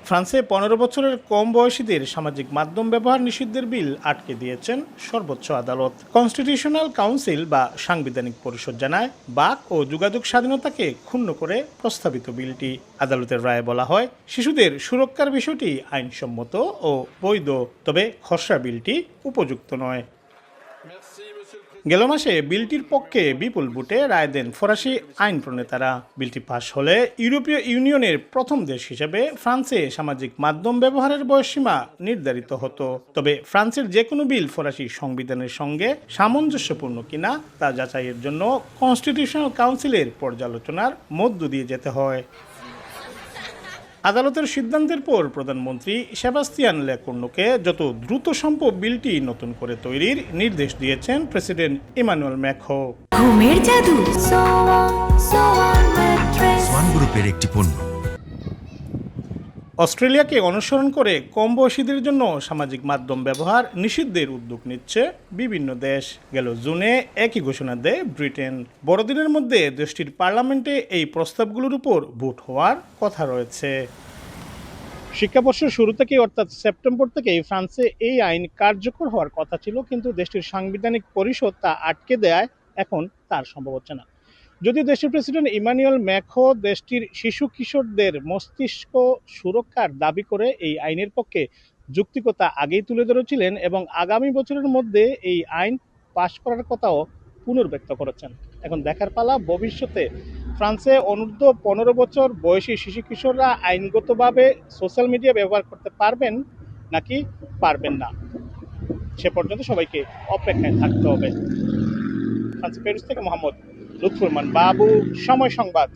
ফ্রান্সে ১৫ বছরের কম বয়সীদের সামাজিক মাধ্যম ব্যবহার নিষিদ্ধের বিল আটকে দিয়েছেন সর্বোচ্চ আদালত। কনস্টিটিউশনাল কাউন্সিল বা সাংবিধানিক পরিষদ জানায়, বাক ও যোগাযোগ স্বাধীনতাকে ক্ষুণ্ণ করে প্রস্তাবিত বিলটি। আদালতের রায়ে বলা হয়, শিশুদের সুরক্ষার বিষয়টি আইনসম্মত ও বৈধ, তবে খসড়া বিলটি উপযুক্ত নয়। গেল মাসে বিলটির পক্ষে বিপুল ভোটে রায় দেন ফরাসি আইন প্রণেতারা। বিলটি পাশ হলে ইউরোপীয় ইউনিয়নের প্রথম দেশ হিসেবে ফ্রান্সে সামাজিক মাধ্যম ব্যবহারের বয়সসীমা নির্ধারিত হতো। তবে ফ্রান্সের যে কোনো বিল ফরাসি সংবিধানের সঙ্গে সামঞ্জস্যপূর্ণ কিনা তা যাচাইয়ের জন্য কনস্টিটিউশনাল কাউন্সিলের পর্যালোচনার মধ্য দিয়ে যেতে হয়। আদালতের সিদ্ধান্তের পর প্রধানমন্ত্রী সেবাস্তিয়ান লেকর্নুকে যত দ্রুত সম্ভব বিলটি নতুন করে তৈরির নির্দেশ দিয়েছেন প্রেসিডেন্ট ইমানুয়েল ম্যাক্রো। ঘুমের জাদু সোয়ান গ্রুপের একটি পণ্য। অস্ট্রেলিয়াকে অনুসরণ করে কম বয়সীদের জন্য সামাজিক মাধ্যম ব্যবহার নিষিদ্ধের উদ্যোগ নিচ্ছে বিভিন্ন দেশ। গেল জুনে একই ঘোষণা দেয় ব্রিটেন। বড়দিনের মধ্যে দেশটির পার্লামেন্টে এই প্রস্তাবগুলোর উপর ভোট হওয়ার কথা রয়েছে। শিক্ষাবর্ষের শুরু থেকেই অর্থাৎ সেপ্টেম্বর থেকেই ফ্রান্সে এই আইন কার্যকর হওয়ার কথা ছিল, কিন্তু দেশটির সাংবিধানিক পরিষদ তা আটকে দেয় এখন তার সম্ভব হচ্ছে না। যদিও দেশটির প্রেসিডেন্ট ইমানুয়েল ম্যাক্রো দেশটির শিশু কিশোরদের মস্তিষ্ক সুরক্ষার দাবি করে এই আইনের পক্ষে যৌক্তিকতা আগেই তুলে ধরেছিলেন এবং আগামী বছরের মধ্যে এই আইন পাশ করার কথাও পুনর্ব্যক্ত করেছেন। এখন দেখার পালা, ভবিষ্যতে ফ্রান্সে অনূর্ধ্ব ১৫ বছর বয়সী শিশু কিশোররা আইনগতভাবে সোশ্যাল মিডিয়া ব্যবহার করতে পারবেন নাকি পারবেন না। সে পর্যন্ত সবাইকে অপেক্ষায় থাকতে হবে। ফ্রান্স প্যারিস থেকে মোহাম্মদ লুৎফুর রহমান বাবু, সময় সংবাদ।